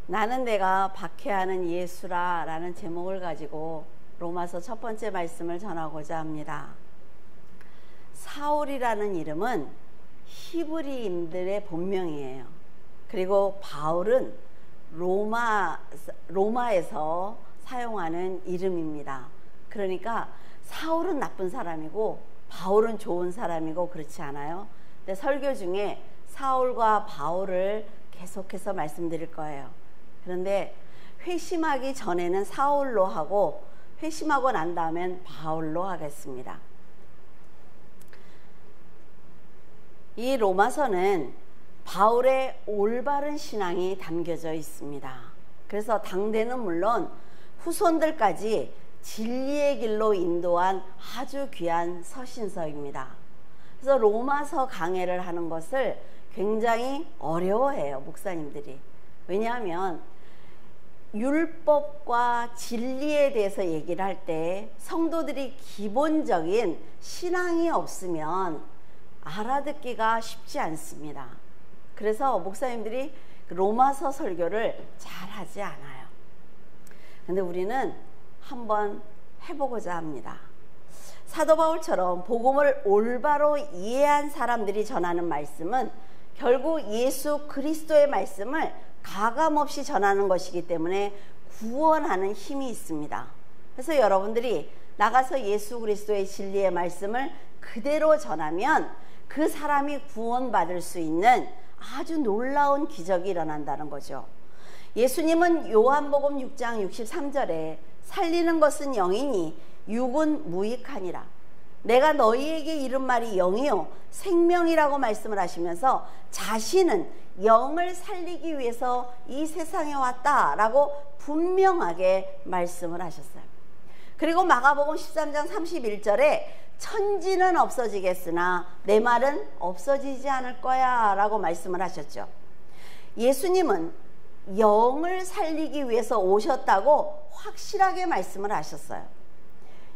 나는 내가 박해하는 예수라 라는 제목을 가지고 로마서 첫 번째 말씀을 전하고자 합니다. 사울이라는 이름은 히브리인들의 본명이에요. 그리고 바울은 로마에서 사용하는 이름입니다. 그러니까 사울은 나쁜 사람이고 바울은 좋은 사람이고 그렇지 않아요? 근데 설교 중에 사울과 바울을 계속해서 말씀드릴 거예요. 그런데 회심하기 전에는 사울로 하고 회심하고 난 다음엔 바울로 하겠습니다. 이 로마서는 바울의 올바른 신앙이 담겨져 있습니다. 그래서 당대는 물론 후손들까지 진리의 길로 인도한 아주 귀한 서신서입니다. 그래서 로마서 강해를 하는 것을 굉장히 어려워해요, 목사님들이. 왜냐하면 율법과 진리에 대해서 얘기를 할 때 성도들이 기본적인 신앙이 없으면 알아듣기가 쉽지 않습니다. 그래서 목사님들이 로마서 설교를 잘 하지 않아요. 근데 우리는 한번 해보고자 합니다. 사도 바울처럼 복음을 올바로 이해한 사람들이 전하는 말씀은 결국 예수 그리스도의 말씀을 가감없이 전하는 것이기 때문에 구원하는 힘이 있습니다. 그래서 여러분들이 나가서 예수 그리스도의 진리의 말씀을 그대로 전하면 그 사람이 구원받을 수 있는 아주 놀라운 기적이 일어난다는 거죠. 예수님은 요한복음 6장 63절에 살리는 것은 영이니 육은 무익하니라. 내가 너희에게 이른 말이 영이요 생명이라고 말씀을 하시면서 자신은 영을 살리기 위해서 이 세상에 왔다라고 분명하게 말씀을 하셨어요. 그리고 마가복음 13장 31절에 천지는 없어지겠으나 내 말은 없어지지 않을 거야 라고 말씀을 하셨죠. 예수님은 영을 살리기 위해서 오셨다고 확실하게 말씀을 하셨어요.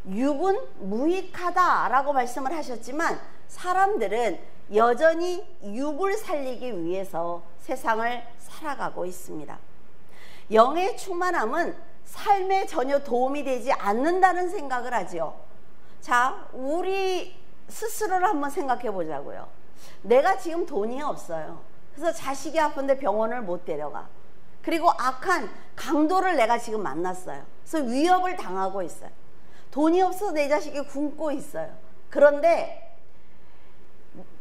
육은 무익하다 라고 말씀을 하셨지만 사람들은 여전히 육을 살리기 위해서 세상을 살아가고 있습니다. 영의 충만함은 삶에 전혀 도움이 되지 않는다는 생각을 하죠. 자, 우리 스스로를 한번 생각해 보자고요. 내가 지금 돈이 없어요. 그래서 자식이 아픈데 병원을 못 데려가. 그리고 악한 강도를 내가 지금 만났어요. 그래서 위협을 당하고 있어요. 돈이 없어서 내 자식이 굶고 있어요. 그런데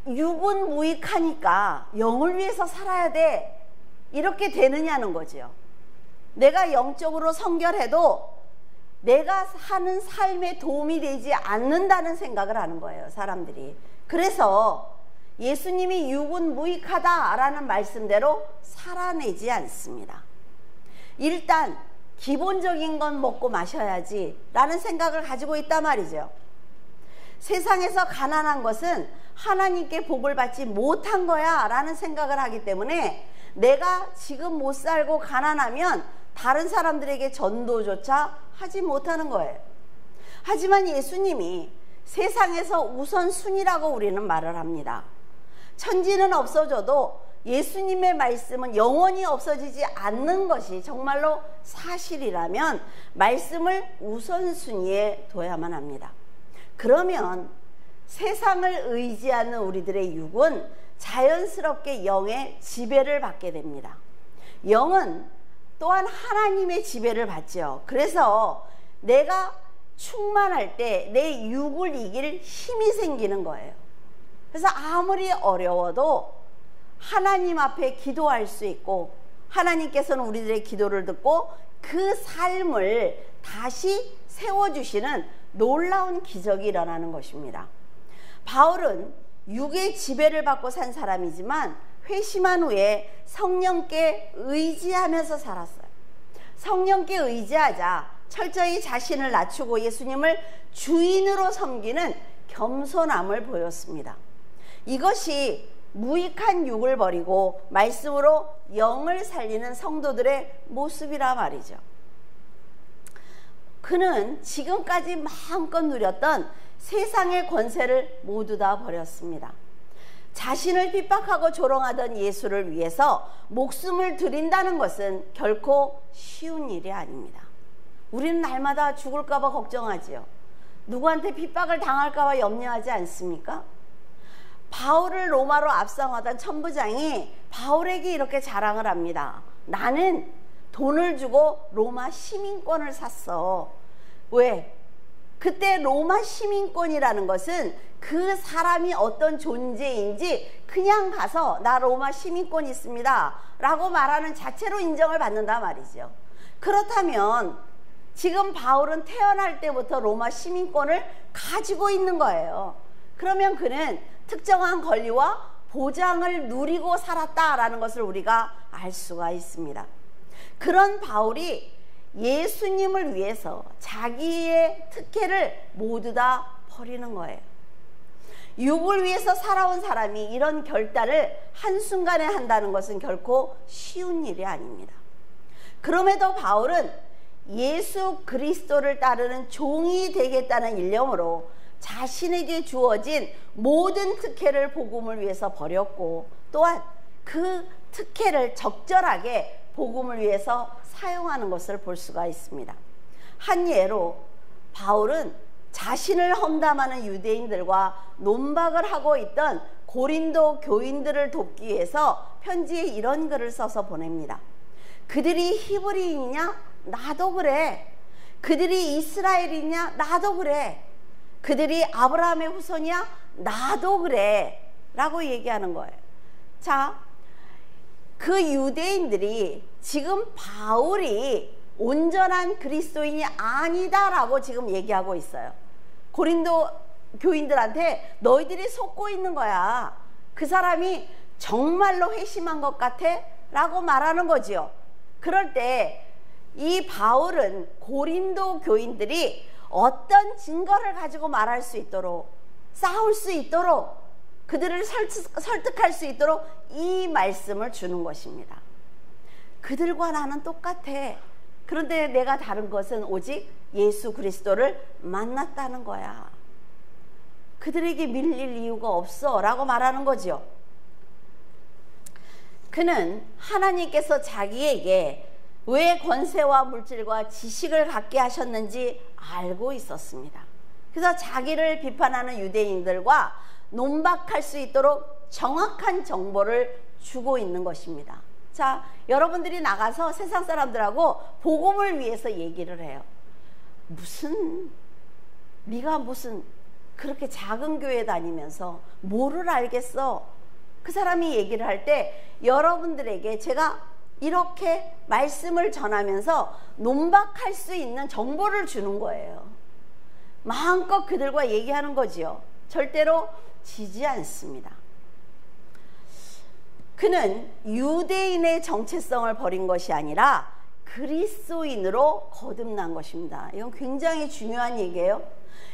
육은 무익하니까 영을 위해서 살아야 돼. 이렇게 되느냐는 거죠. 내가 영적으로 성결해도 내가 사는 삶에 도움이 되지 않는다는 생각을 하는 거예요, 사람들이. 그래서 예수님이 육은 무익하다라는 말씀대로 살아내지 않습니다. 일단 기본적인 건 먹고 마셔야지 라는 생각을 가지고 있단 말이죠. 세상에서 가난한 것은 하나님께 복을 받지 못한 거야 라는 생각을 하기 때문에 내가 지금 못 살고 가난하면 다른 사람들에게 전도조차 하지 못하는 거예요. 하지만 예수님이 세상에서 우선순위라고 우리는 말을 합니다. 천지는 없어져도 예수님의 말씀은 영원히 없어지지 않는 것이 정말로 사실이라면 말씀을 우선순위에 둬야만 합니다. 그러면 세상을 의지하는 우리들의 육은 자연스럽게 영의 지배를 받게 됩니다. 영은 또한 하나님의 지배를 받죠. 그래서 내가 충만할 때 내 육을 이길 힘이 생기는 거예요. 그래서 아무리 어려워도 하나님 앞에 기도할 수 있고 하나님께서는 우리들의 기도를 듣고 그 삶을 다시 세워주시는 놀라운 기적이 일어나는 것입니다. 바울은 육의 지배를 받고 산 사람이지만 회심한 후에 성령께 의지하면서 살았어요. 성령께 의지하자 철저히 자신을 낮추고 예수님을 주인으로 섬기는 겸손함을 보였습니다. 이것이 무익한 육을 버리고 말씀으로 영을 살리는 성도들의 모습이라 말이죠. 그는 지금까지 마음껏 누렸던 세상의 권세를 모두 다 버렸습니다. 자신을 핍박하고 조롱하던 예수를 위해서 목숨을 드린다는 것은 결코 쉬운 일이 아닙니다. 우리는 날마다 죽을까 봐 걱정하지요. 누구한테 핍박을 당할까 봐 염려하지 않습니까? 바울을 로마로 압송하던 천부장이 바울에게 이렇게 자랑을 합니다. 나는 돈을 주고 로마 시민권을 샀어. 왜? 그때 로마 시민권이라는 것은 그 사람이 어떤 존재인지 그냥 가서 나 로마 시민권 있습니다 라고 말하는 자체로 인정을 받는단 말이죠. 그렇다면 지금 바울은 태어날 때부터 로마 시민권을 가지고 있는 거예요. 그러면 그는 특정한 권리와 보장을 누리고 살았다라는 것을 우리가 알 수가 있습니다. 그런 바울이 예수님을 위해서 자기의 특혜를 모두 다 버리는 거예요. 육을 위해서 살아온 사람이 이런 결단을 한순간에 한다는 것은 결코 쉬운 일이 아닙니다. 그럼에도 바울은 예수 그리스도를 따르는 종이 되겠다는 일념으로 자신에게 주어진 모든 특혜를 복음을 위해서 버렸고, 또한 그 특혜를 적절하게 복음을 위해서 사용하는 것을 볼 수가 있습니다. 한 예로 바울은 자신을 험담하는 유대인들과 논박을 하고 있던 고린도 교인들을 돕기 위해서 편지에 이런 글을 써서 보냅니다. 그들이 히브리인이냐? 나도 그래. 그들이 이스라엘이냐? 나도 그래. 그들이 아브라함의 후손이야? 나도 그래. 라고 얘기하는 거예요. 자, 그 유대인들이 지금 바울이 온전한 그리스도인이 아니다라고 지금 얘기하고 있어요. 고린도 교인들한테 너희들이 속고 있는 거야. 그 사람이 정말로 회심한 것 같아? 라고 말하는 거지요. 그럴 때 이 바울은 고린도 교인들이 어떤 증거를 가지고 말할 수 있도록, 싸울 수 있도록, 그들을 설득할 수 있도록 이 말씀을 주는 것입니다. 그들과 나는 똑같아. 그런데 내가 다른 것은 오직 예수 그리스도를 만났다는 거야. 그들에게 밀릴 이유가 없어 라고 말하는 거죠. 그는 하나님께서 자기에게 왜 권세와 물질과 지식을 갖게 하셨는지 알고 있었습니다. 그래서 자기를 비판하는 유대인들과 논박할 수 있도록 정확한 정보를 주고 있는 것입니다. 자, 여러분들이 나가서 세상 사람들하고 복음을 위해서 얘기를 해요. 네가 무슨 그렇게 작은 교회 다니면서 뭐를 알겠어? 그 사람이 얘기를 할 때 여러분들에게 제가 이렇게 말씀을 전하면서 논박할 수 있는 정보를 주는 거예요. 마음껏 그들과 얘기하는 거지요. 절대로 지지 않습니다. 그는 유대인의 정체성을 버린 것이 아니라 그리스도인으로 거듭난 것입니다. 이건 굉장히 중요한 얘기예요.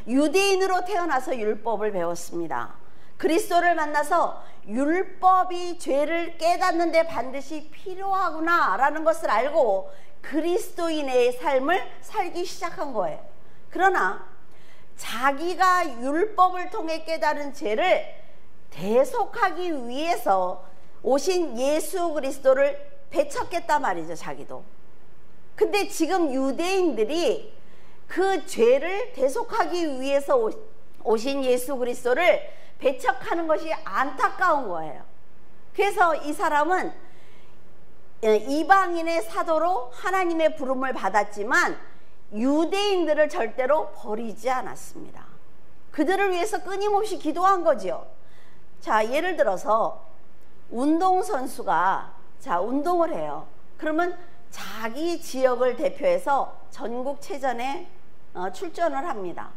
유대인으로 태어나서 율법을 배웠습니다. 그리스도를 만나서 율법이 죄를 깨닫는데 반드시 필요하구나 라는 것을 알고 그리스도인의 삶을 살기 시작한 거예요. 그러나 자기가 율법을 통해 깨달은 죄를 대속하기 위해서 오신 예수 그리스도를 배척했단 말이죠. 자기도. 근데 지금 유대인들이 그 죄를 대속하기 위해서 오신 예수 그리스도를 배척하는 것이 안타까운 거예요. 그래서 이 사람은 이방인의 사도로 하나님의 부름을 받았지만 유대인들을 절대로 버리지 않았습니다. 그들을 위해서 끊임없이 기도한 거지요. 자, 예를 들어서 운동선수가 운동을 해요. 그러면 자기 지역을 대표해서 전국체전에 출전을 합니다.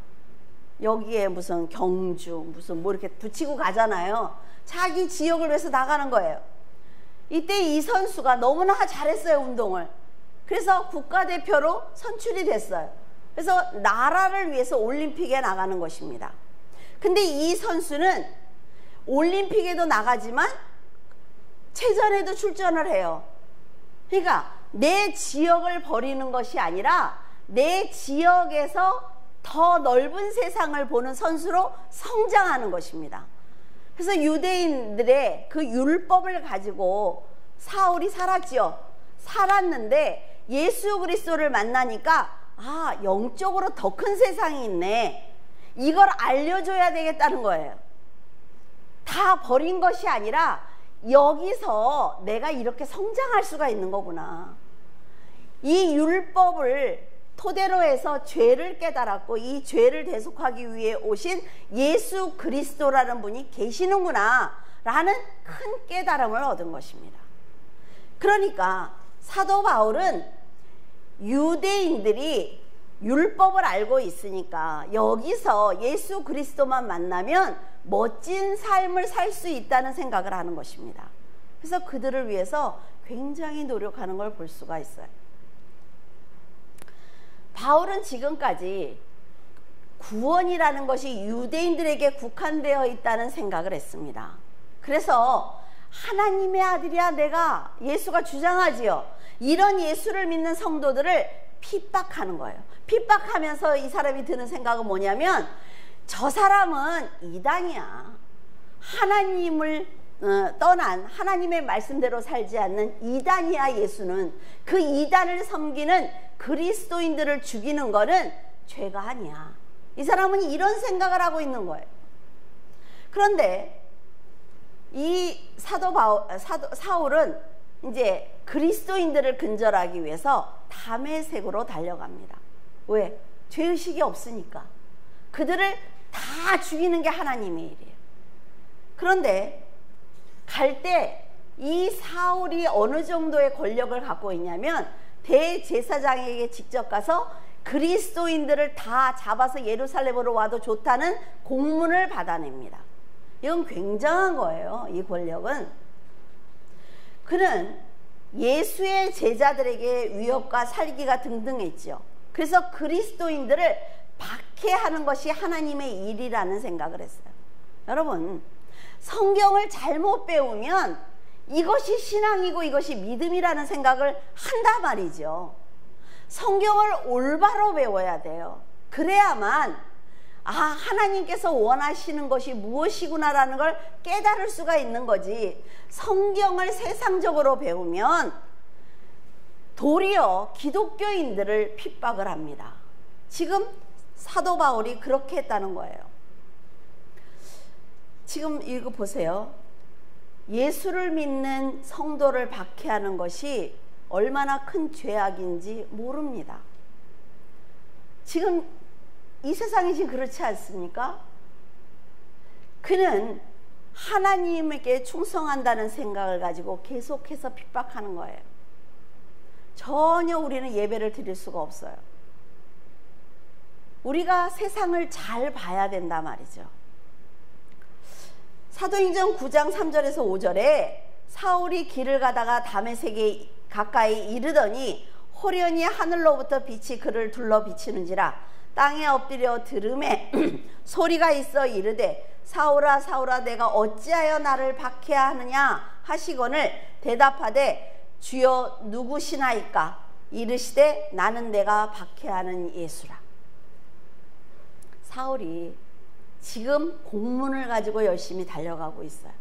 여기에 무슨 경주 무슨 뭐 이렇게 붙이고 가잖아요. 자기 지역을 위해서 나가는 거예요. 이때 이 선수가 너무나 잘했어요. 운동을. 그래서 국가대표로 선출이 됐어요. 그래서 나라를 위해서 올림픽에 나가는 것입니다. 근데 이 선수는 올림픽에도 나가지만 체전에도 출전을 해요. 그러니까 내 지역을 버리는 것이 아니라 내 지역에서 더 넓은 세상을 보는 선수로 성장하는 것입니다. 그래서 유대인들의 그 율법을 가지고 사울이 살았지요. 살았는데 예수 그리스도를 만나니까 아, 영적으로 더 큰 세상이 있네. 이걸 알려줘야 되겠다는 거예요. 다 버린 것이 아니라 여기서 내가 이렇게 성장할 수가 있는 거구나. 이 율법을 토대로 해서 죄를 깨달았고 이 죄를 대속하기 위해 오신 예수 그리스도라는 분이 계시는구나 라는 큰 깨달음을 얻은 것입니다. 그러니까 사도 바울은 유대인들이 율법을 알고 있으니까 여기서 예수 그리스도만 만나면 멋진 삶을 살 수 있다는 생각을 하는 것입니다. 그래서 그들을 위해서 굉장히 노력하는 걸 볼 수가 있어요. 바울은 지금까지 구원이라는 것이 유대인들에게 국한되어 있다는 생각을 했습니다. 그래서 하나님의 아들이야 내가, 예수가 주장하지요. 이런 예수를 믿는 성도들을 핍박하는 거예요. 핍박하면서 이 사람이 드는 생각은 뭐냐면 저 사람은 이단이야. 하나님을 떠난, 하나님의 말씀대로 살지 않는 이단이야. 예수는 그 이단을 섬기는 그리스도인들을 죽이는 거는 죄가 아니야. 이 사람은 이런 생각을 하고 있는 거예요. 그런데 이 사울은 이제 그리스도인들을 근절하기 위해서 다메섹으로 달려갑니다. 왜? 죄의식이 없으니까. 그들을 다 죽이는 게 하나님의 일이에요. 그런데 갈 때 이 사울이 어느 정도의 권력을 갖고 있냐면 대제사장에게 직접 가서 그리스도인들을 다 잡아서 예루살렘으로 와도 좋다는 공문을 받아냅니다. 이건 굉장한 거예요. 이 권력은. 그는 예수의 제자들에게 위협과 살기가 등등했죠. 그래서 그리스도인들을 박해하는 것이 하나님의 일이라는 생각을 했어요. 여러분, 성경을 잘못 배우면 이것이 신앙이고 이것이 믿음이라는 생각을 한단 말이죠. 성경을 올바로 배워야 돼요. 그래야만 하나님께서 원하시는 것이 무엇이구나라는 걸 깨달을 수가 있는 거지. 성경을 세상적으로 배우면 도리어 기독교인들을 핍박을 합니다. 지금 사도 바울이 그렇게 했다는 거예요. 지금 이거 보세요. 예수를 믿는 성도를 박해하는 것이 얼마나 큰 죄악인지 모릅니다. 지금 이 세상이 지금 그렇지 않습니까? 그는 하나님에게 충성한다는 생각을 가지고 계속해서 핍박하는 거예요. 전혀 우리는 예배를 드릴 수가 없어요. 우리가 세상을 잘 봐야 된단 말이죠. 사도행전 9장 3절에서 5절에 사울이 길을 가다가 다메섹에 가까이 이르더니 호련히 하늘로부터 빛이 그를 둘러 비치는지라 땅에 엎드려 들음에 소리가 있어 이르되 사울아 사울아 내가 어찌하여 나를 박해하느냐 하시거늘 대답하되 주여 누구시나이까 이르시되 나는 내가 박해하는 예수라. 사울이 지금 공문을 가지고 열심히 달려가고 있어요.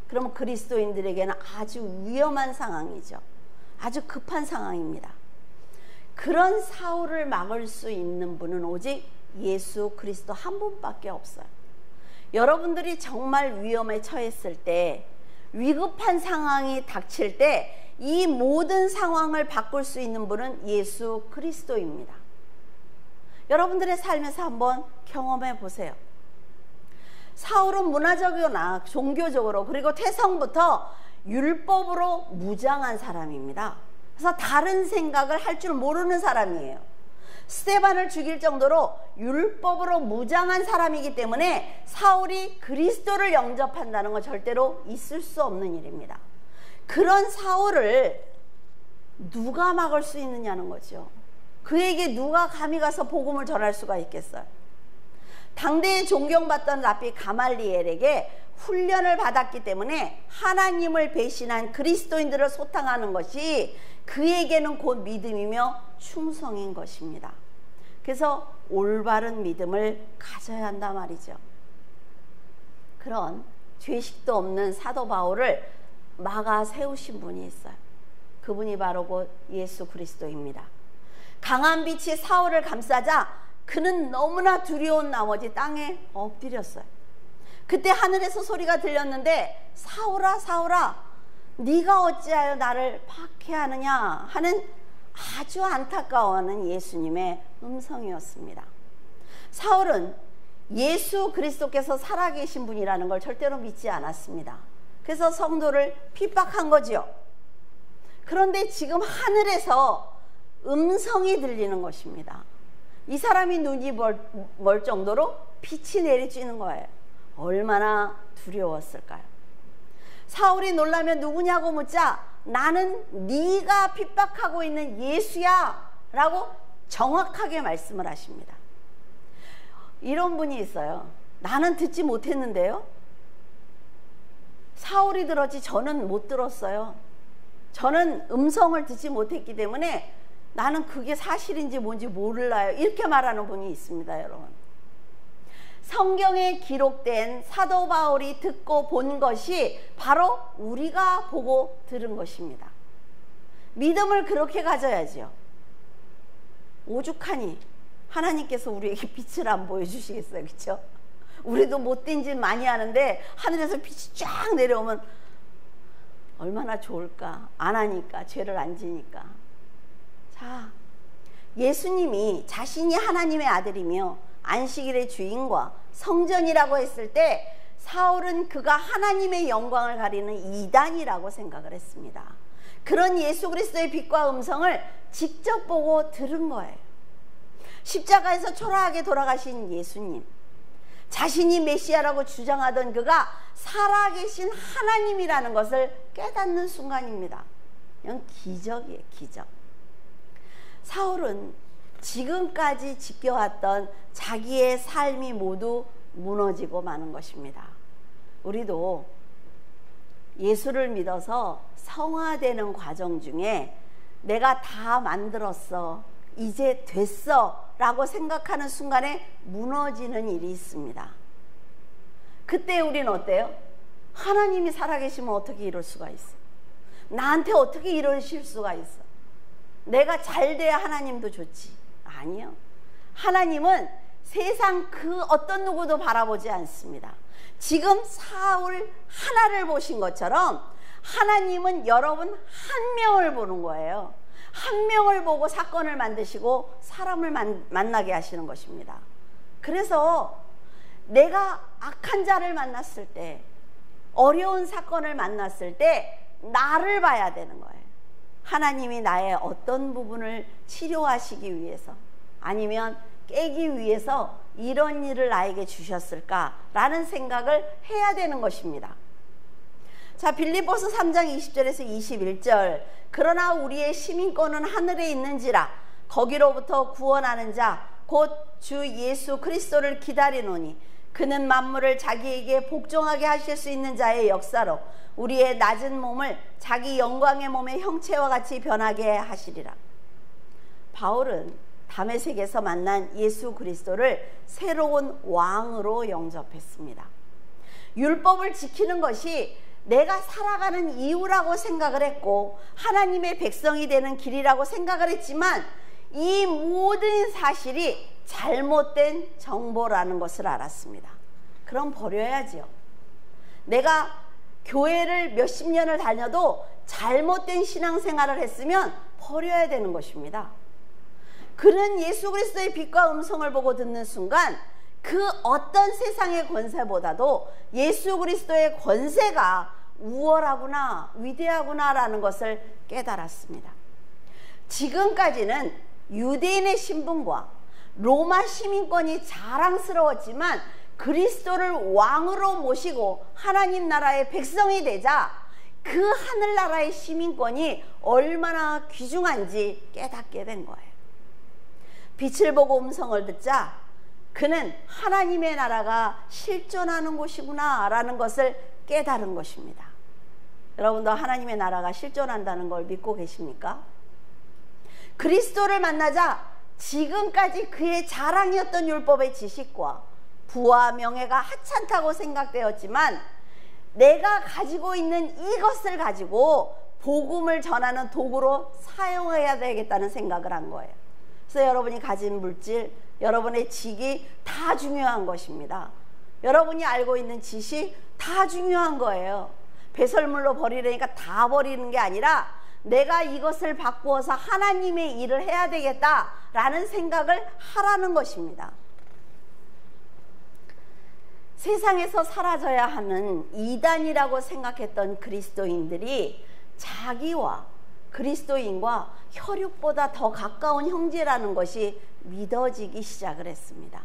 그러면 그리스도인들에게는 아주 위험한 상황이죠. 아주 급한 상황입니다. 그런 사울을 막을 수 있는 분은 오직 예수 그리스도 한 분밖에 없어요. 여러분들이 정말 위험에 처했을 때, 위급한 상황이 닥칠 때 이 모든 상황을 바꿀 수 있는 분은 예수 그리스도입니다. 여러분들의 삶에서 한번 경험해 보세요. 사울은 문화적이거나 종교적으로 그리고 태성부터 율법으로 무장한 사람입니다. 그래서 다른 생각을 할 줄 모르는 사람이에요. 스데반을 죽일 정도로 율법으로 무장한 사람이기 때문에 사울이 그리스도를 영접한다는 건 절대로 있을 수 없는 일입니다. 그런 사울을 누가 막을 수 있느냐는 거죠. 그에게 누가 감히 가서 복음을 전할 수가 있겠어요? 당대에 존경받던 랍비 가말리엘에게 훈련을 받았기 때문에 하나님을 배신한 그리스도인들을 소탕하는 것이 그에게는 곧 믿음이며 충성인 것입니다. 그래서 올바른 믿음을 가져야 한단 말이죠. 그런 죄식도 없는 사도 바울을 막아 세우신 분이 있어요. 그분이 바로 곧 예수 그리스도입니다. 강한 빛이 사울을 감싸자 그는 너무나 두려운 나머지 땅에 엎드렸어요. 그때 하늘에서 소리가 들렸는데 사울아 사울아 네가 어찌하여 나를 박해하느냐 하는 아주 안타까워하는 예수님의 음성이었습니다. 사울은 예수 그리스도께서 살아계신 분이라는 걸 절대로 믿지 않았습니다. 그래서 성도를 핍박한 거지요. 그런데 지금 하늘에서 음성이 들리는 것입니다. 이 사람이 눈이 멀 정도로 빛이 내리쬐는 거예요. 얼마나 두려웠을까요? 사울이 놀라며 누구냐고 묻자 나는 네가 핍박하고 있는 예수야 라고 정확하게 말씀을 하십니다. 이런 분이 있어요. 나는 듣지 못했는데요. 사울이 들었지 저는 못 들었어요. 저는 음성을 듣지 못했기 때문에 나는 그게 사실인지 뭔지 몰라요. 이렇게 말하는 분이 있습니다, 여러분. 성경에 기록된 사도 바울이 듣고 본 것이 바로 우리가 보고 들은 것입니다. 믿음을 그렇게 가져야지요. 오죽하니 하나님께서 우리에게 빛을 안 보여주시겠어요, 그렇죠? 우리도 못된 짓 많이 하는데 하늘에서 빛이 쫙 내려오면 얼마나 좋을까? 안 하니까, 죄를 안 지니까. 자, 예수님이 자신이 하나님의 아들이며 안식일의 주인과 성전이라고 했을 때 사울은 그가 하나님의 영광을 가리는 이단이라고 생각을 했습니다. 그런 예수 그리스도의 빛과 음성을 직접 보고 들은 거예요. 십자가에서 초라하게 돌아가신 예수님, 자신이 메시아라고 주장하던 그가 살아계신 하나님이라는 것을 깨닫는 순간입니다. 이건 기적이에요, 기적. 사울은 지금까지 지켜왔던 자기의 삶이 모두 무너지고 마는 것입니다. 우리도 예수를 믿어서 성화되는 과정 중에 내가 다 만들었어, 이제 됐어 라고 생각하는 순간에 무너지는 일이 있습니다. 그때 우리는 어때요? 하나님이 살아계시면 어떻게 이럴 수가 있어? 나한테 어떻게 이러실 수가 있어? 내가 잘 돼야 하나님도 좋지. 아니요. 하나님은 세상 그 어떤 누구도 바라보지 않습니다. 지금 사울 하나를 보신 것처럼 하나님은 여러분 한 명을 보는 거예요. 한 명을 보고 사건을 만드시고 사람을 만나게 하시는 것입니다. 그래서 내가 악한 자를 만났을 때, 어려운 사건을 만났을 때 나를 봐야 되는 거예요. 하나님이 나의 어떤 부분을 치료하시기 위해서, 아니면 깨기 위해서 이런 일을 나에게 주셨을까라는 생각을 해야 되는 것입니다. 자, 빌립보서 3장 20절에서 21절, 그러나 우리의 시민권은 하늘에 있는지라 거기로부터 구원하는 자 곧 주 예수 그리스도를 기다리노니 그는 만물을 자기에게 복종하게 하실 수 있는 자의 역사로 우리의 낮은 몸을 자기 영광의 몸의 형체와 같이 변하게 하시리라. 바울은 다메섹에서 만난 예수 그리스도를 새로운 왕으로 영접했습니다. 율법을 지키는 것이 내가 살아가는 이유라고 생각을 했고 하나님의 백성이 되는 길이라고 생각을 했지만 이 모든 사실이 잘못된 정보라는 것을 알았습니다. 그럼 버려야지요. 내가 교회를 몇십 년을 다녀도 잘못된 신앙생활을 했으면 버려야 되는 것입니다. 그는 예수 그리스도의 빛과 음성을 보고 듣는 순간 그 어떤 세상의 권세보다도 예수 그리스도의 권세가 우월하구나, 위대하구나 라는 것을 깨달았습니다. 지금까지는 유대인의 신분과 로마 시민권이 자랑스러웠지만 그리스도를 왕으로 모시고 하나님 나라의 백성이 되자 그 하늘나라의 시민권이 얼마나 귀중한지 깨닫게 된 거예요. 빛을 보고 음성을 듣자 그는 하나님의 나라가 실존하는 곳이구나 라는 것을 깨달은 것입니다. 여러분도 하나님의 나라가 실존한다는 걸 믿고 계십니까? 그리스도를 만나자 지금까지 그의 자랑이었던 율법의 지식과 부와 명예가 하찮다고 생각되었지만 내가 가지고 있는 이것을 가지고 복음을 전하는 도구로 사용해야 되겠다는 생각을 한 거예요. 그래서 여러분이 가진 물질, 여러분의 직이 다 중요한 것입니다. 여러분이 알고 있는 지식 다 중요한 거예요. 배설물로 버리려니까 다 버리는 게 아니라 내가 이것을 바꾸어서 하나님의 일을 해야 되겠다라는 생각을 하라는 것입니다. 세상에서 사라져야 하는 이단이라고 생각했던 그리스도인들이 자기와 그리스도인과 혈육보다 더 가까운 형제라는 것이 믿어지기 시작을 했습니다.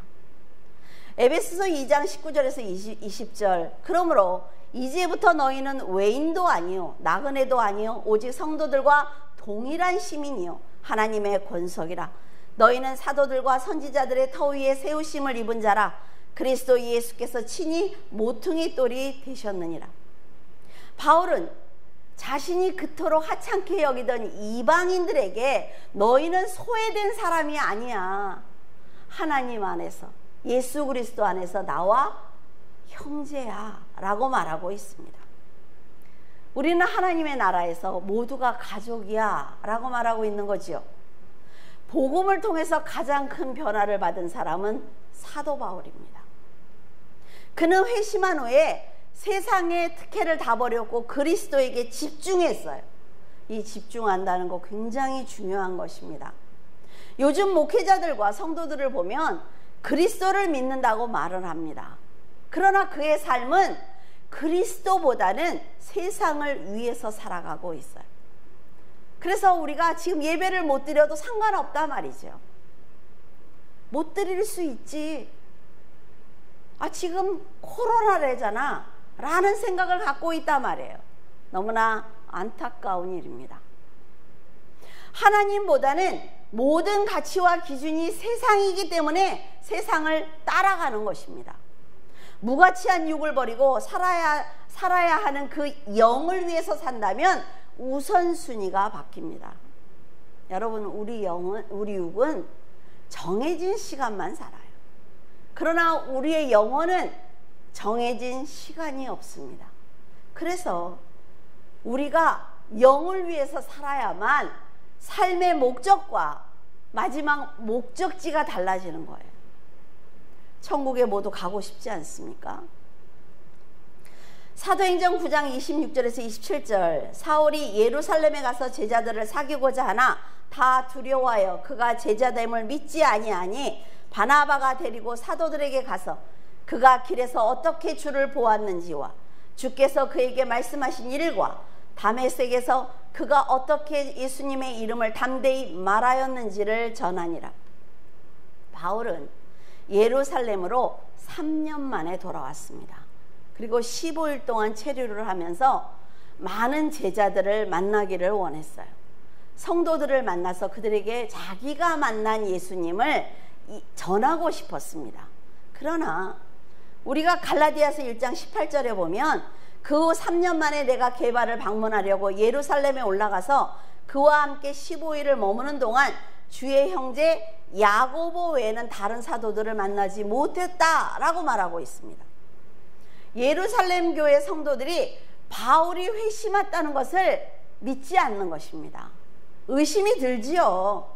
에베소서 2장 19절에서 20절 그러므로 이제부터 너희는 외인도 아니요 나그네도 아니요 오직 성도들과 동일한 시민이요 하나님의 권속이라. 너희는 사도들과 선지자들의 터 위에 세우심을 입은 자라. 그리스도 예수께서 친히 모퉁이 돌이 되셨느니라. 바울은 자신이 그토록 하찮게 여기던 이방인들에게 너희는 소외된 사람이 아니야. 하나님 안에서 예수 그리스도 안에서 나와 형제야 라고 말하고 있습니다. 우리는 하나님의 나라에서 모두가 가족이야 라고 말하고 있는 거지요. 복음을 통해서 가장 큰 변화를 받은 사람은 사도 바울입니다. 그는 회심한 후에 세상의 특혜를 다 버렸고 그리스도에게 집중했어요. 이 집중한다는 거 굉장히 중요한 것입니다. 요즘 목회자들과 성도들을 보면 그리스도를 믿는다고 말을 합니다. 그러나 그의 삶은 그리스도보다는 세상을 위해서 살아가고 있어요. 그래서 우리가 지금 예배를 못 드려도 상관없다 말이죠. 못 드릴 수 있지. 지금 코로나래잖아 라는 생각을 갖고 있단 말이에요. 너무나 안타까운 일입니다. 하나님보다는 모든 가치와 기준이 세상이기 때문에 세상을 따라가는 것입니다. 무가치한 육을 버리고 살아야 하는 그 영을 위해서 산다면 우선순위가 바뀝니다. 여러분, 우리 육은 정해진 시간만 살아요. 그러나 우리의 영혼은 정해진 시간이 없습니다. 그래서 우리가 영을 위해서 살아야만 삶의 목적과 마지막 목적지가 달라지는 거예요. 천국에 모두 가고 싶지 않습니까? 사도행전 9장 26절에서 27절 사울이 예루살렘에 가서 제자들을 사귀고자 하나 다 두려워하여 그가 제자됨을 믿지 아니하니 바나바가 데리고 사도들에게 가서 그가 길에서 어떻게 주를 보았는지와 주께서 그에게 말씀하신 일과 다메섹에서 그가 어떻게 예수님의 이름을 담대히 말하였는지를 전하니라. 바울은 예루살렘으로 3년 만에 돌아왔습니다. 그리고 15일 동안 체류를 하면서 많은 제자들을 만나기를 원했어요. 성도들을 만나서 그들에게 자기가 만난 예수님을 전하고 싶었습니다. 그러나 우리가 갈라디아서 1장 18절에 보면 그 후 3년 만에 내가 게바를 방문하려고 예루살렘에 올라가서 그와 함께 15일을 머무는 동안 주의 형제 야고보 외에는 다른 사도들을 만나지 못했다라고 말하고 있습니다. 예루살렘 교회 성도들이 바울이 회심했다는 것을 믿지 않는 것입니다. 의심이 들지요.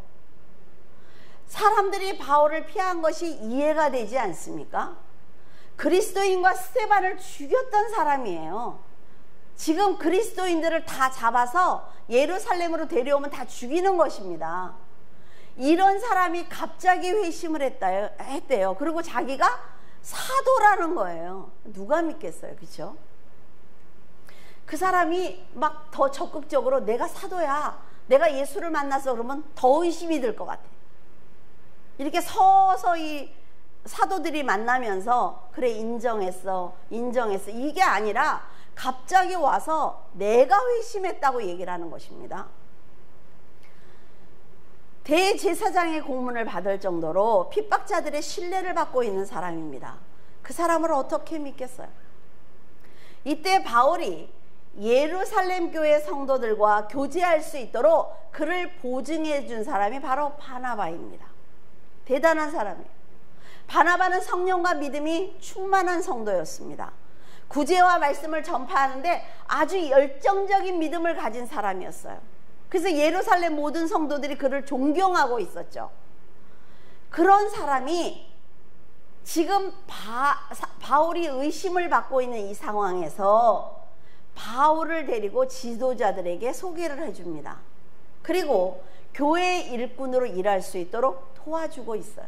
사람들이 바울을 피한 것이 이해가 되지 않습니까? 그리스도인과 스데반을 죽였던 사람이에요. 지금 그리스도인들을 다 잡아서 예루살렘으로 데려오면 다 죽이는 것입니다. 이런 사람이 갑자기 회심을 했대요. 그리고 자기가 사도라는 거예요. 누가 믿겠어요? 그렇죠? 그 사람이 막 더 적극적으로 내가 사도야, 내가 예수를 만나서 그러면 더 의심이 들 것 같아. 이렇게 서서히 사도들이 만나면서 그래 인정했어 이게 아니라 갑자기 와서 내가 회심했다고 얘기를 하는 것입니다. 대제사장의 고문을 받을 정도로 핍박자들의 신뢰를 받고 있는 사람입니다. 그 사람을 어떻게 믿겠어요? 이때 바울이 예루살렘 교회 성도들과 교제할 수 있도록 그를 보증해 준 사람이 바로 바나바입니다. 대단한 사람이에요. 바나바는 성령과 믿음이 충만한 성도였습니다. 구제와 말씀을 전파하는데 아주 열정적인 믿음을 가진 사람이었어요. 그래서 예루살렘 모든 성도들이 그를 존경하고 있었죠. 그런 사람이 지금 바울이 의심을 받고 있는 이 상황에서 바울을 데리고 지도자들에게 소개를 해줍니다. 그리고 교회 일꾼으로 일할 수 있도록 도와주고 있어요.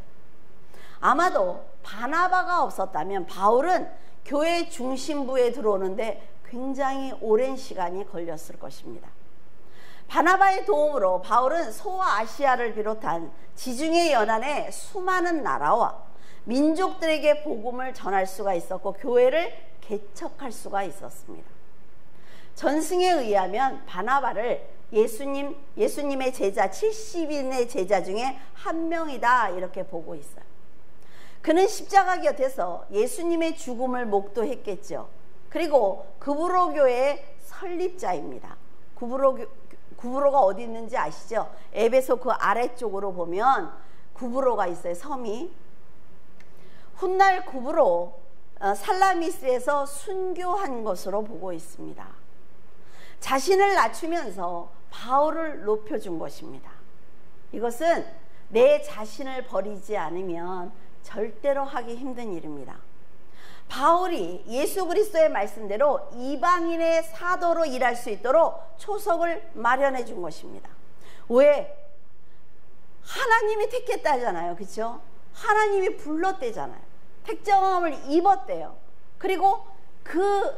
아마도 바나바가 없었다면 바울은 교회 중심부에 들어오는데 굉장히 오랜 시간이 걸렸을 것입니다. 바나바의 도움으로 바울은 소아시아를 비롯한 지중해 연안의 수많은 나라와 민족들에게 복음을 전할 수가 있었고 교회를 개척할 수가 있었습니다. 전승에 의하면 바나바를 예수님의 제자 70인의 제자 중에 한 명이다 이렇게 보고 있어요. 그는 십자가 곁에서 예수님의 죽음을 목도했겠죠. 그리고 구브로 교회의 설립자입니다. 구브로가 어디 있는지 아시죠? 에베소 그 아래쪽으로 보면 구브로가 있어요. 섬이. 훗날 구브로 살라미스에서 순교한 것으로 보고 있습니다. 자신을 낮추면서 바울을 높여준 것입니다. 이것은 내 자신을 버리지 않으면 절대로 하기 힘든 일입니다. 바울이 예수 그리스도의 말씀대로 이방인의 사도로 일할 수 있도록 초석을 마련해 준 것입니다. 왜? 하나님이 택했다잖아요. 그렇죠? 하나님이 불렀대잖아요. 택정함을 입었대요. 그리고 그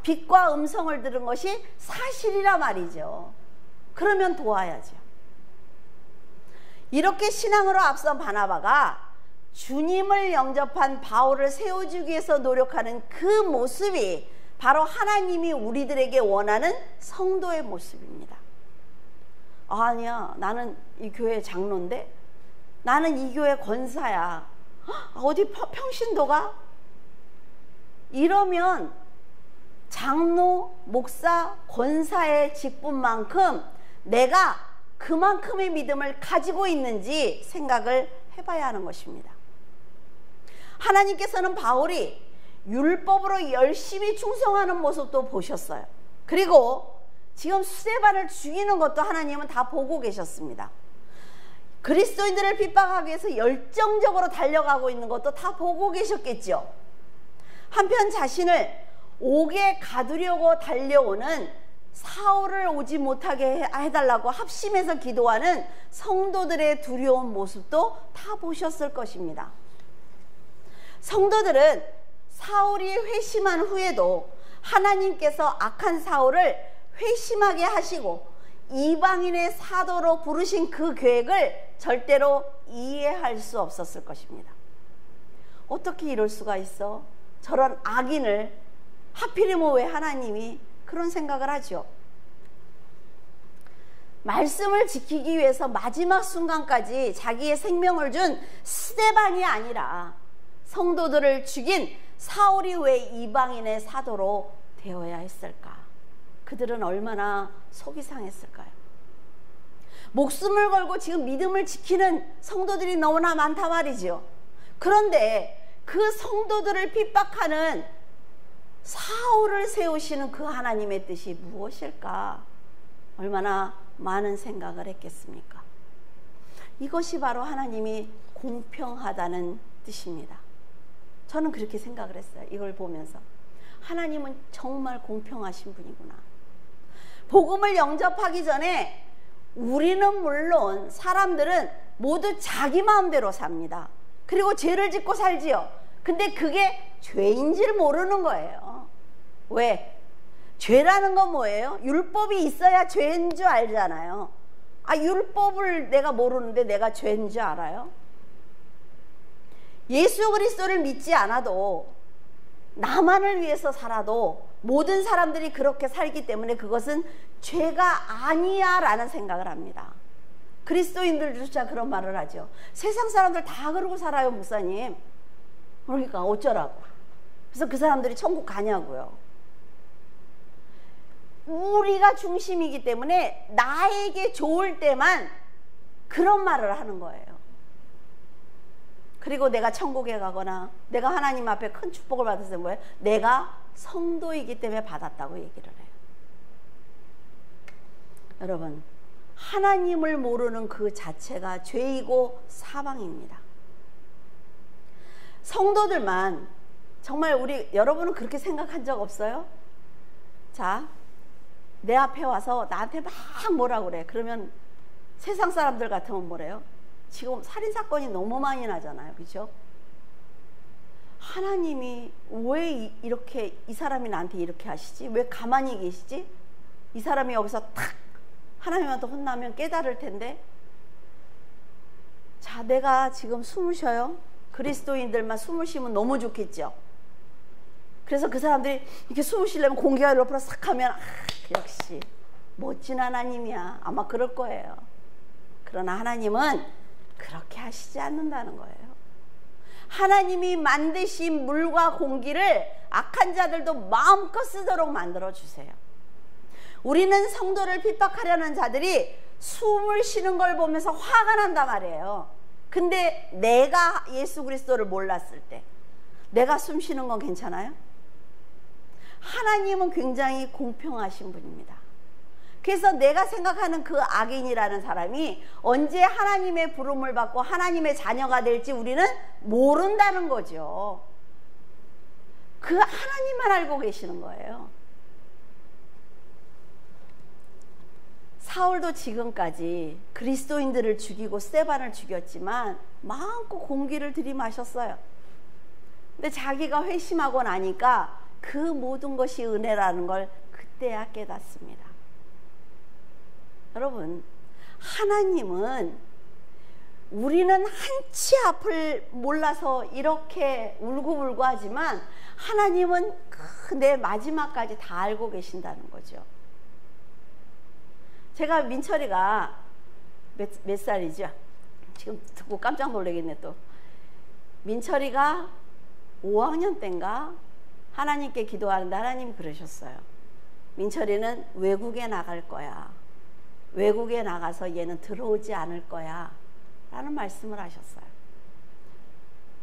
빛과 음성을 들은 것이 사실이라 말이죠. 그러면 도와야죠. 이렇게 신앙으로 앞선 바나바가 주님을 영접한 바울을 세워주기 위해서 노력하는 그 모습이 바로 하나님이 우리들에게 원하는 성도의 모습입니다. 아니야, 나는 이 교회 장로인데, 나는 이 교회 권사야, 어디 평신도가? 이러면 장로, 목사, 권사의 직분만큼 내가 그만큼의 믿음을 가지고 있는지 생각을 해봐야 하는 것입니다. 하나님께서는 바울이 율법으로 열심히 충성하는 모습도 보셨어요. 그리고 지금 스데반을 죽이는 것도 하나님은 다 보고 계셨습니다. 그리스도인들을 핍박하기 위해서 열정적으로 달려가고 있는 것도 다 보고 계셨겠죠. 한편 자신을 옥에 가두려고 달려오는 사울을 오지 못하게 해달라고 합심해서 기도하는 성도들의 두려운 모습도 다 보셨을 것입니다. 성도들은 사울이 회심한 후에도 하나님께서 악한 사울을 회심하게 하시고 이방인의 사도로 부르신 그 계획을 절대로 이해할 수 없었을 것입니다. 어떻게 이럴 수가 있어? 저런 악인을 하필이면 왜 하나님이 그런 생각을 하죠? 말씀을 지키기 위해서 마지막 순간까지 자기의 생명을 준 스데반이 아니라 성도들을 죽인 사울이 왜 이방인의 사도로 되어야 했을까? 그들은 얼마나 속이 상했을까요? 목숨을 걸고 지금 믿음을 지키는 성도들이 너무나 많단 말이죠. 그런데 그 성도들을 핍박하는 사울을 세우시는 그 하나님의 뜻이 무엇일까? 얼마나 많은 생각을 했겠습니까? 이것이 바로 하나님이 공평하다는 뜻입니다. 저는 그렇게 생각을 했어요. 이걸 보면서 하나님은 정말 공평하신 분이구나. 복음을 영접하기 전에 우리는 물론 사람들은 모두 자기 마음대로 삽니다. 그리고 죄를 짓고 살지요. 근데 그게 죄인지를 모르는 거예요. 왜? 죄라는 건 뭐예요? 율법이 있어야 죄인 줄 알잖아요. 율법을 내가 모르는데 내가 죄인 줄 알아요? 예수 그리스도를 믿지 않아도 나만을 위해서 살아도 모든 사람들이 그렇게 살기 때문에 그것은 죄가 아니야 라는 생각을 합니다. 그리스도인들조차 그런 말을 하죠. 세상 사람들 다 그러고 살아요, 목사님. 그러니까 어쩌라고. 그래서 그 사람들이 천국 가냐고요. 우리가 중심이기 때문에 나에게 좋을 때만 그런 말을 하는 거예요. 그리고 내가 천국에 가거나 내가 하나님 앞에 큰 축복을 받았을 때 뭐예요? 내가 성도이기 때문에 받았다고 얘기를 해요. 여러분, 하나님을 모르는 그 자체가 죄이고 사망입니다. 성도들만, 정말 여러분은 그렇게 생각한 적 없어요? 자, 내 앞에 와서 나한테 막 뭐라 그래. 그러면 세상 사람들 같으면 뭐래요? 지금 살인사건이 너무 많이 나잖아요. 그죠? 하나님이 왜 이렇게 이 사람이 나한테 이렇게 하시지? 왜 가만히 계시지? 이 사람이 여기서 탁 하나님한테 혼나면 깨달을 텐데. 자, 내가 지금 숨을 쉬어요. 그리스도인들만 숨을 쉬면 너무 좋겠죠. 그래서 그 사람들이 이렇게 숨을 쉬려면 공기가 옆으로 싹 하면 역시 멋진 하나님이야. 아마 그럴 거예요. 그러나 하나님은 그렇게 하시지 않는다는 거예요. 하나님이 만드신 물과 공기를 악한 자들도 마음껏 쓰도록 만들어 주세요. 우리는 성도를 핍박하려는 자들이 숨을 쉬는 걸 보면서 화가 난단 말이에요. 근데 내가 예수 그리스도를 몰랐을 때 내가 숨 쉬는 건 괜찮아요? 하나님은 굉장히 공평하신 분입니다. 그래서 내가 생각하는 그 악인이라는 사람이 언제 하나님의 부름을 받고 하나님의 자녀가 될지 우리는 모른다는 거죠. 그 하나님만 알고 계시는 거예요. 사울도 지금까지 그리스도인들을 죽이고 스데반을 죽였지만 마음껏 공기를 들이마셨어요. 근데 자기가 회심하고 나니까 그 모든 것이 은혜라는 걸 그때야 깨닫습니다. 여러분, 하나님은 우리는 한치 앞을 몰라서 이렇게 울고불고 하지만 하나님은 내 마지막까지 다 알고 계신다는 거죠. 제가 민철이가 몇 살이죠? 지금 듣고 깜짝 놀라겠네 또. 민철이가 5학년 때인가 하나님께 기도하는데 하나님이 그러셨어요. 민철이는 외국에 나갈 거야. 외국에 나가서 얘는 들어오지 않을 거야 라는 말씀을 하셨어요.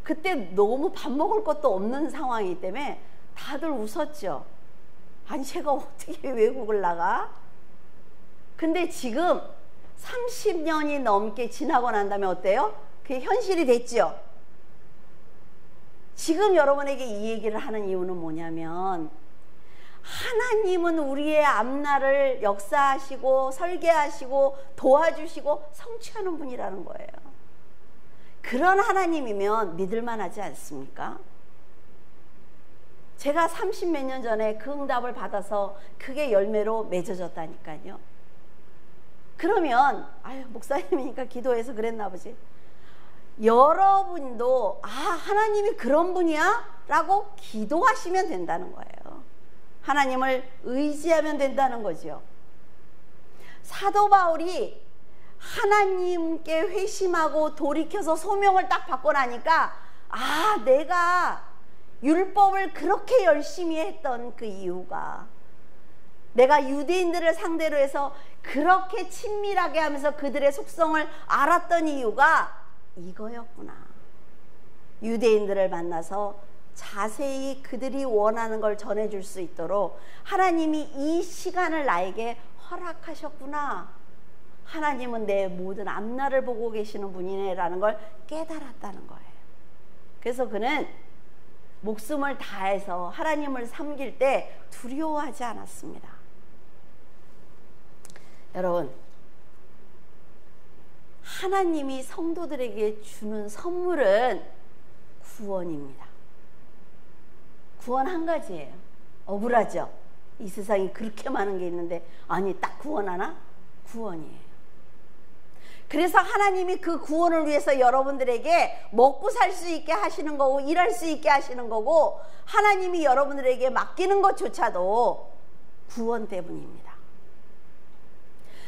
그때 너무 밥 먹을 것도 없는 상황이기 때문에 다들 웃었죠. 아니 제가 어떻게 외국을 나가? 근데 지금 30년이 넘게 지나고 난 다음에 어때요? 그게 현실이 됐죠. 지금 여러분에게 이 얘기를 하는 이유는 뭐냐면 하나님은 우리의 앞날을 역사하시고 설계하시고 도와주시고 성취하는 분이라는 거예요. 그런 하나님이면 믿을만 하지 않습니까? 제가 30몇 년 전에 그 응답을 받아서 그게 열매로 맺어졌다니까요. 그러면 아유 목사님이니까 기도해서 그랬나 보지. 여러분도 아 하나님이 그런 분이야? 라고 기도하시면 된다는 거예요. 하나님을 의지하면 된다는 거죠. 사도 바울이 하나님께 회심하고 돌이켜서 소명을 딱 받고 나니까 아 내가 율법을 그렇게 열심히 했던 그 이유가 내가 유대인들을 상대로 해서 그렇게 친밀하게 하면서 그들의 속성을 알았던 이유가 이거였구나. 유대인들을 만나서 자세히 그들이 원하는 걸 전해줄 수 있도록 하나님이 이 시간을 나에게 허락하셨구나. 하나님은 내 모든 앞날을 보고 계시는 분이네라는 걸 깨달았다는 거예요. 그래서 그는 목숨을 다해서 하나님을 섬길 때 두려워하지 않았습니다. 여러분, 하나님이 성도들에게 주는 선물은 구원입니다. 구원 한 가지예요. 억울하죠? 이 세상에 그렇게 많은 게 있는데 아니 딱 구원 하나? 구원이에요. 그래서 하나님이 그 구원을 위해서 여러분들에게 먹고 살 수 있게 하시는 거고 일할 수 있게 하시는 거고 하나님이 여러분들에게 맡기는 것조차도 구원 때문입니다.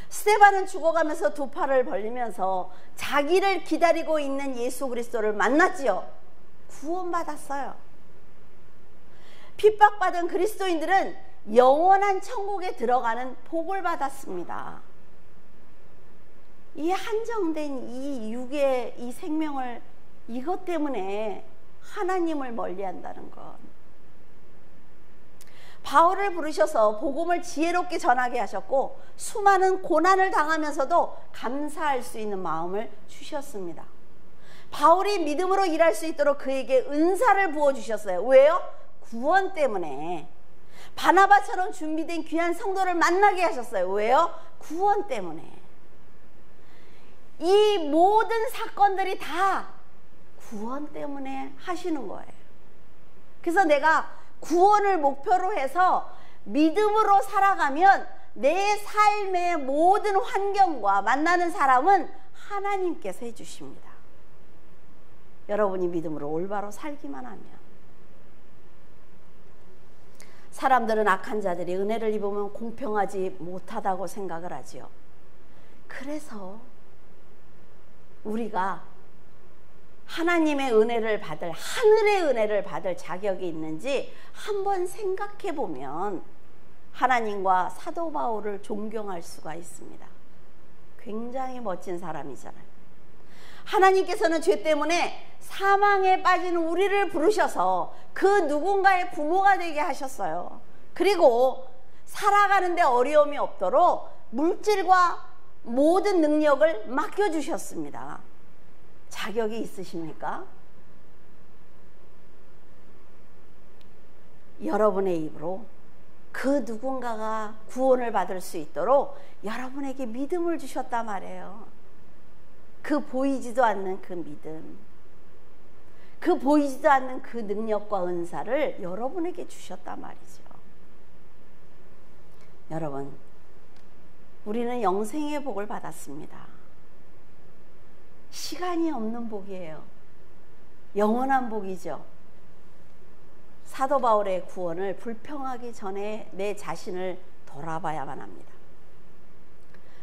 스데반은 죽어가면서 두 팔을 벌리면서 자기를 기다리고 있는 예수 그리스도를 만났지요. 구원받았어요. 핍박받은 그리스도인들은 영원한 천국에 들어가는 복을 받았습니다. 이 한정된 이 육의 이 생명을 이것 때문에 하나님을 멀리한다는 것. 바울을 부르셔서 복음을 지혜롭게 전하게 하셨고 수많은 고난을 당하면서도 감사할 수 있는 마음을 주셨습니다. 바울이 믿음으로 일할 수 있도록 그에게 은사를 부어주셨어요. 왜요? 구원 때문에. 바나바처럼 준비된 귀한 성도를 만나게 하셨어요. 왜요? 구원 때문에. 이 모든 사건들이 다 구원 때문에 하시는 거예요. 그래서 내가 구원을 목표로 해서 믿음으로 살아가면 내 삶의 모든 환경과 만나는 사람은 하나님께서 해주십니다. 여러분이 믿음으로 올바로 살기만 하면. 사람들은 악한 자들이 은혜를 입으면 공평하지 못하다고 생각을 하지요. 그래서 우리가 하나님의 은혜를 받을, 하늘의 은혜를 받을 자격이 있는지 한번 생각해 보면 하나님과 사도 바울을 존경할 수가 있습니다. 굉장히 멋진 사람이잖아요. 하나님께서는 죄 때문에 사망에 빠진 우리를 부르셔서 그 누군가의 부모가 되게 하셨어요. 그리고 살아가는데 어려움이 없도록 물질과 모든 능력을 맡겨주셨습니다. 자격이 있으십니까? 여러분의 입으로 그 누군가가 구원을 받을 수 있도록 여러분에게 믿음을 주셨단 말이에요. 그 보이지도 않는 그 믿음, 그 보이지도 않는 그 능력과 은사를 여러분에게 주셨단 말이죠. 여러분, 우리는 영생의 복을 받았습니다. 시간이 없는 복이에요. 영원한 복이죠. 사도 바울의 구원을 불평하기 전에 내 자신을 돌아봐야만 합니다.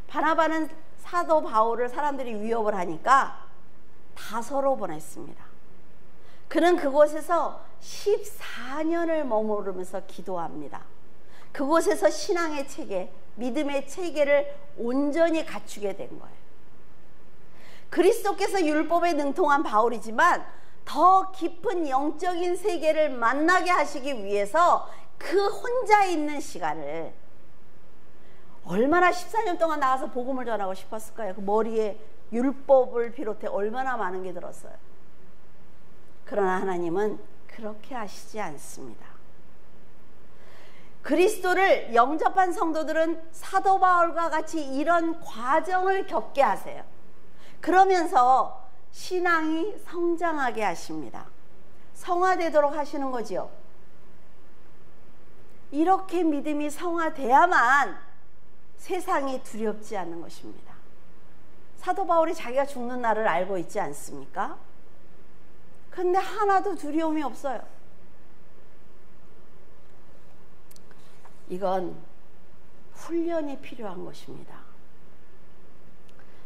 바나바는 사도 바울을 사람들이 위협을 하니까 다소로 보냈습니다. 그는 그곳에서 14년을 머무르면서 기도합니다. 그곳에서 신앙의 체계, 믿음의 체계를 온전히 갖추게 된 거예요. 그리스도께서 율법에 능통한 바울이지만 더 깊은 영적인 세계를 만나게 하시기 위해서 그 혼자 있는 시간을 얼마나 14년 동안 나가서 복음을 전하고 싶었을까요? 그 머리에 율법을 비롯해 얼마나 많은 게 들었어요. 그러나 하나님은 그렇게 하시지 않습니다. 그리스도를 영접한 성도들은 사도 바울과 같이 이런 과정을 겪게 하세요. 그러면서 신앙이 성장하게 하십니다. 성화되도록 하시는 거지요. 이렇게 믿음이 성화돼야만 세상이 두렵지 않는 것입니다. 사도 바울이 자기가 죽는 날을 알고 있지 않습니까? 근데 하나도 두려움이 없어요. 이건 훈련이 필요한 것입니다.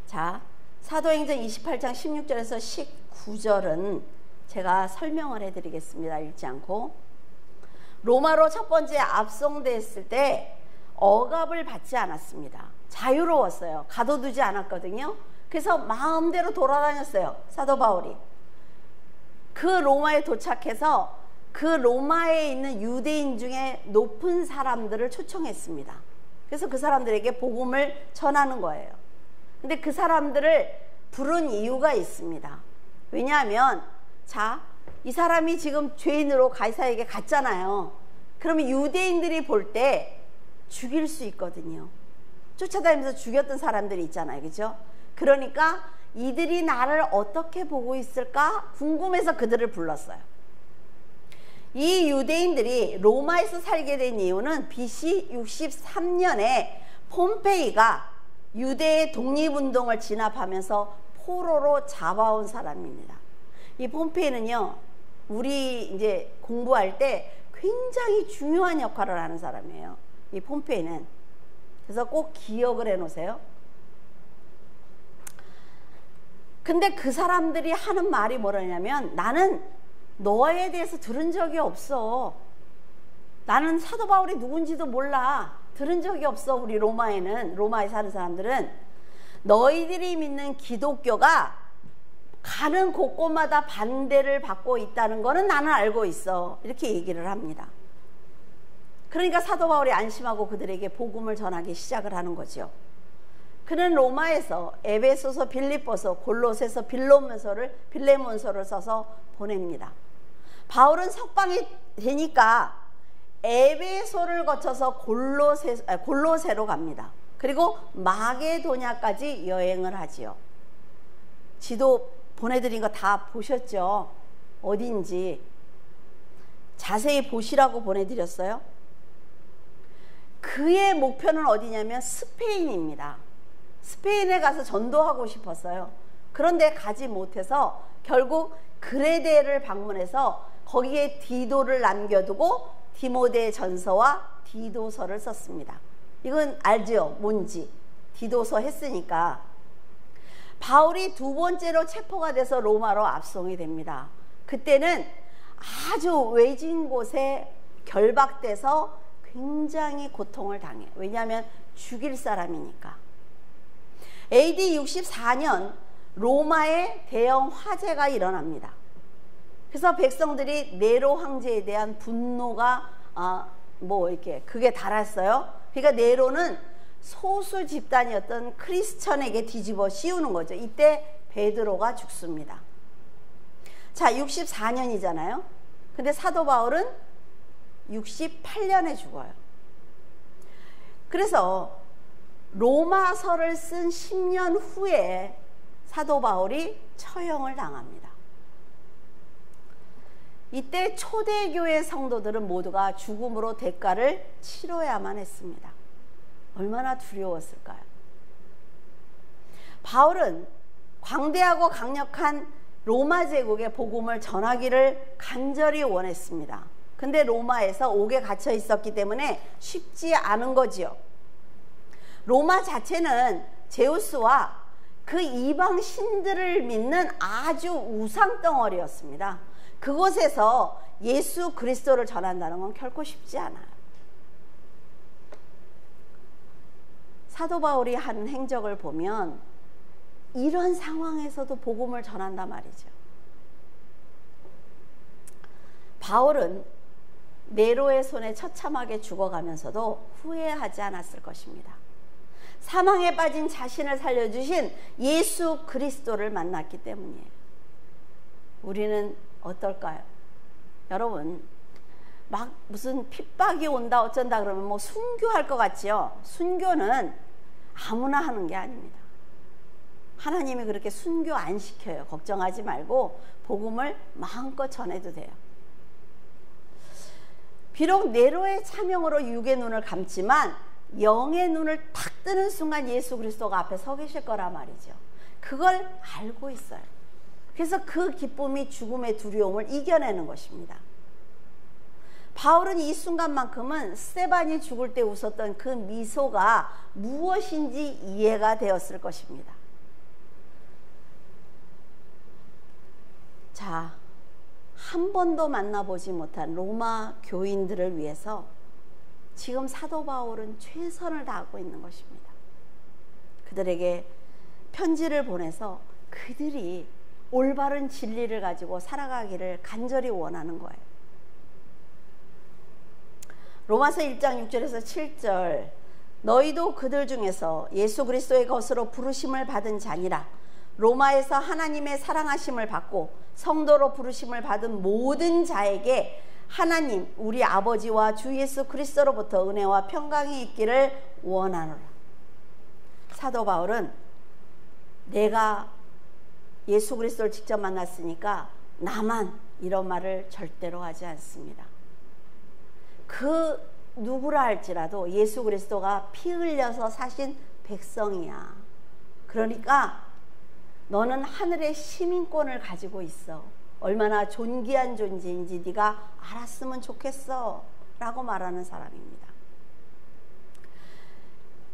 자, 사도행전 28장 16절에서 19절은 제가 설명을 해드리겠습니다. 읽지 않고. 로마로 첫 번째 압송됐을 때 억압을 받지 않았습니다. 자유로웠어요. 가둬두지 않았거든요. 그래서 마음대로 돌아다녔어요. 사도 바울이. 그 로마에 도착해서 그 로마에 있는 유대인 중에 높은 사람들을 초청했습니다. 그래서 그 사람들에게 복음을 전하는 거예요. 근데 그 사람들을 부른 이유가 있습니다. 왜냐하면 자, 이 사람이 지금 죄인으로 가이사에게 갔잖아요. 그러면 유대인들이 볼 때 죽일 수 있거든요. 쫓아다니면서 죽였던 사람들이 있잖아요. 그죠? 그러니까 이들이 나를 어떻게 보고 있을까 궁금해서 그들을 불렀어요. 이 유대인들이 로마에서 살게 된 이유는 BC 63년에 폼페이가 유대의 독립운동을 진압하면서 포로로 잡아온 사람입니다. 이 폼페이는요, 우리 이제 공부할 때 굉장히 중요한 역할을 하는 사람이에요. 이 폼페이는. 그래서 꼭 기억을 해 놓으세요. 근데 그 사람들이 하는 말이 뭐라냐면, 나는 너에 대해서 들은 적이 없어. 나는 사도 바울이 누군지도 몰라. 들은 적이 없어. 우리 로마에 사는 사람들은. 너희들이 믿는 기독교가 가는 곳곳마다 반대를 받고 있다는 거는 나는 알고 있어. 이렇게 얘기를 합니다. 그러니까 사도 바울이 안심하고 그들에게 복음을 전하기 시작을 하는 거죠. 그는 로마에서 에베소서, 빌립보서, 골로새서, 빌레몬서를 써서 보냅니다. 바울은 석방이 되니까 에베소를 거쳐서 골로새로 갑니다. 그리고 마게도냐까지 여행을 하지요. 지도 보내드린 거 다 보셨죠? 어딘지 자세히 보시라고 보내드렸어요. 그의 목표는 어디냐면 스페인입니다. 스페인에 가서 전도하고 싶었어요. 그런데 가지 못해서 결국 그레데를 방문해서 거기에 디도를 남겨두고 디모데 전서와 디도서를 썼습니다. 이건 알죠? 뭔지. 디도서 했으니까. 바울이 두 번째로 체포가 돼서 로마로 압송이 됩니다. 그때는 아주 외진 곳에 결박돼서 굉장히 고통을 당해요. 왜냐하면 죽일 사람이니까. AD 64년 로마에 대형 화재가 일어납니다. 그래서 백성들이 네로 황제에 대한 분노가 그게 달았어요. 그러니까 네로는 소수 집단이었던 크리스천에게 뒤집어 씌우는 거죠. 이때 베드로가 죽습니다. 자, 64년이잖아요. 근데 사도 바울은 68년에 죽어요. 그래서 로마서를 쓴 10년 후에 사도 바울이 처형을 당합니다. 이때 초대교회 성도들은 모두가 죽음으로 대가를 치러야만 했습니다. 얼마나 두려웠을까요? 바울은 광대하고 강력한 로마 제국의 복음을 전하기를 간절히 원했습니다. 근데 로마에서 옥에 갇혀 있었기 때문에 쉽지 않은 거지요. 로마 자체는 제우스와 그 이방 신들을 믿는 아주 우상덩어리였습니다. 그곳에서 예수 그리스도를 전한다는 건 결코 쉽지 않아요. 사도 바울이 한 행적을 보면 이런 상황에서도 복음을 전한단 말이죠. 바울은 네로의 손에 처참하게 죽어가면서도 후회하지 않았을 것입니다. 사망에 빠진 자신을 살려주신 예수 그리스도를 만났기 때문이에요. 우리는 어떨까요? 여러분, 막 무슨 핍박이 온다 어쩐다 그러면 뭐 순교할 것 같지요? 순교는 아무나 하는 게 아닙니다. 하나님이 그렇게 순교 안 시켜요. 걱정하지 말고 복음을 마음껏 전해도 돼요. 비록 네로의 차명으로 육의 눈을 감지만 영의 눈을 탁 뜨는 순간 예수 그리스도가 앞에 서 계실 거란 말이죠. 그걸 알고 있어요. 그래서 그 기쁨이 죽음의 두려움을 이겨내는 것입니다. 바울은 이 순간만큼은 스데반이 죽을 때 웃었던 그 미소가 무엇인지 이해가 되었을 것입니다. 자, 한 번도 만나보지 못한 로마 교인들을 위해서 지금 사도 바울은 최선을 다하고 있는 것입니다. 그들에게 편지를 보내서 그들이 올바른 진리를 가지고 살아가기를 간절히 원하는 거예요. 로마서 1장 6절에서 7절, 너희도 그들 중에서 예수 그리스도의 것으로 부르심을 받은 자니라. 로마에서 하나님의 사랑하심을 받고 성도로 부르심을 받은 모든 자에게 하나님 우리 아버지와 주 예수 그리스도로부터 은혜와 평강이 있기를 원하노라. 사도 바울은 내가 예수 그리스도를 직접 만났으니까 나만 이런 말을 절대로 하지 않습니다. 그 누구라 할지라도 예수 그리스도가 피 흘려서 사신 백성이야. 그러니까 너는 하늘의 시민권을 가지고 있어. 얼마나 존귀한 존재인지 네가 알았으면 좋겠어 라고 말하는 사람입니다.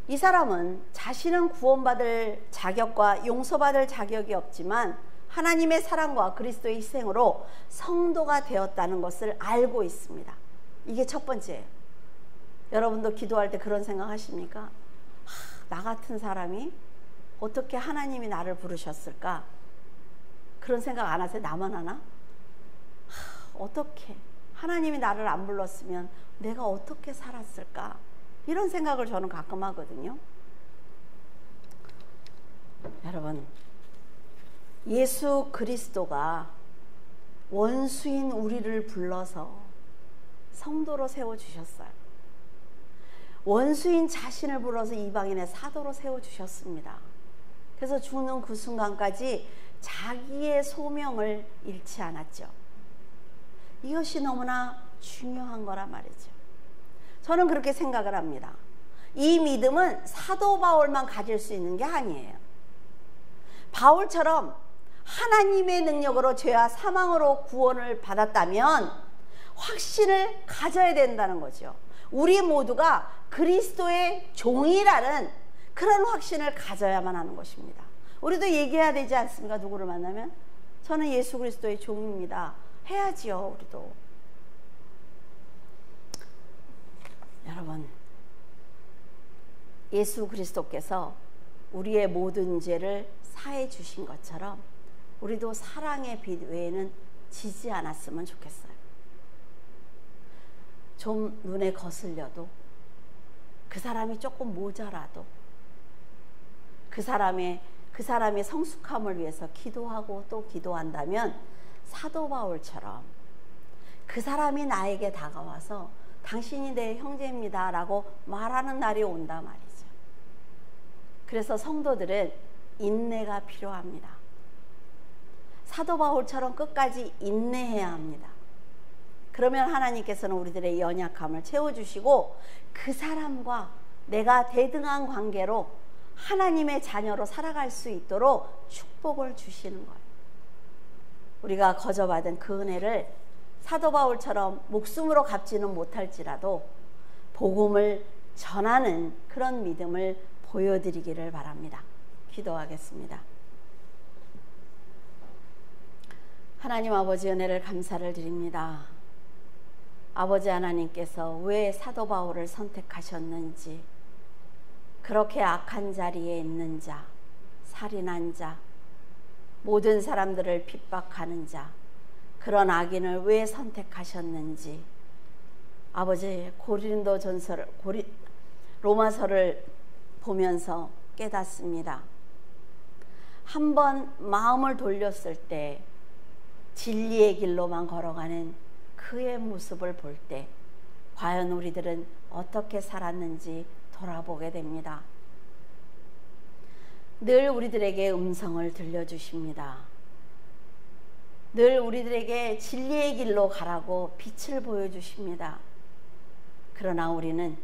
이 사람은 자신은 구원받을 자격과 용서받을 자격이 없지만 하나님의 사랑과 그리스도의 희생으로 성도가 되었다는 것을 알고 있습니다. 이게 첫 번째예요. 여러분도 기도할 때 그런 생각 하십니까? 나 같은 사람이 어떻게 하나님이 나를 부르셨을까? 그런 생각 안 하세요? 나만 하나? 어떻게? 하나님이 나를 안 불렀으면 내가 어떻게 살았을까? 이런 생각을 저는 가끔 하거든요. 여러분, 예수 그리스도가 원수인 우리를 불러서 성도로 세워주셨어요. 원수인 자신을 불러서 이방인의 사도로 세워주셨습니다. 그래서 죽는 그 순간까지 자기의 소명을 잃지 않았죠. 이것이 너무나 중요한 거란 말이죠. 저는 그렇게 생각을 합니다. 이 믿음은 사도 바울만 가질 수 있는 게 아니에요. 바울처럼 하나님의 능력으로 죄와 사망으로 구원을 받았다면 확신을 가져야 된다는 거죠. 우리 모두가 그리스도의 종이라는 그런 확신을 가져야만 하는 것입니다. 우리도 얘기해야 되지 않습니까? 누구를 만나면 저는 예수 그리스도의 종입니다. 해야지요. 우리도. 여러분, 예수 그리스도께서 우리의 모든 죄를 사해 주신 것처럼 우리도 사랑의 빛 외에는 지지 않았으면 좋겠어요. 좀 눈에 거슬려도, 그 사람이 조금 모자라도 그 사람의 성숙함을 위해서 기도하고 또 기도한다면 사도 바울처럼 그 사람이 나에게 다가와서 당신이 내 형제입니다 라고 말하는 날이 온다 말이죠. 그래서 성도들은 인내가 필요합니다. 사도 바울처럼 끝까지 인내해야 합니다. 그러면 하나님께서는 우리들의 연약함을 채워주시고 그 사람과 내가 대등한 관계로 하나님의 자녀로 살아갈 수 있도록 축복을 주시는 거예요. 우리가 거저받은 그 은혜를 사도 바울처럼 목숨으로 갚지는 못할지라도 복음을 전하는 그런 믿음을 보여드리기를 바랍니다. 기도하겠습니다. 하나님 아버지, 은혜를 감사를 드립니다. 아버지 하나님께서 왜 사도 바울을 선택하셨는지, 그렇게 악한 자리에 있는 자, 살인한 자, 모든 사람들을 핍박하는 자, 그런 악인을 왜 선택하셨는지 아버지, 로마서를 보면서 깨닫습니다. 한번 마음을 돌렸을 때 진리의 길로만 걸어가는 그의 모습을 볼 때 과연 우리들은 어떻게 살았는지 돌아보게 됩니다. 늘 우리들에게 음성을 들려주십니다. 늘 우리들에게 진리의 길로 가라고 빛을 보여주십니다. 그러나 우리는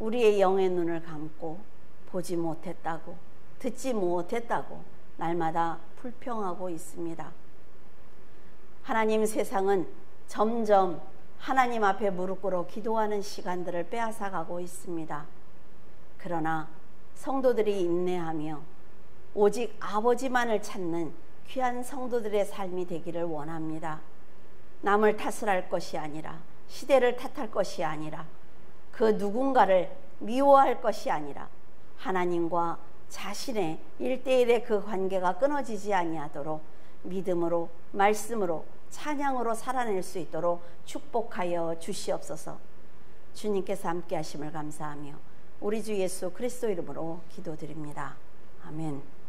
우리의 영의 눈을 감고 보지 못했다고, 듣지 못했다고 날마다 불평하고 있습니다. 하나님, 세상은 점점 하나님 앞에 무릎 꿇어 기도하는 시간들을 빼앗아가고 있습니다. 그러나 성도들이 인내하며 오직 아버지만을 찾는 귀한 성도들의 삶이 되기를 원합니다. 남을 탓을 할 것이 아니라, 시대를 탓할 것이 아니라, 그 누군가를 미워할 것이 아니라 하나님과 자신의 1:1의 그 관계가 끊어지지 아니하도록 믿음으로, 말씀으로, 찬양으로 살아낼 수 있도록 축복하여 주시옵소서. 주님께서 함께 하심을 감사하며 우리 주 예수 그리스도 이름으로 기도드립니다. 아멘.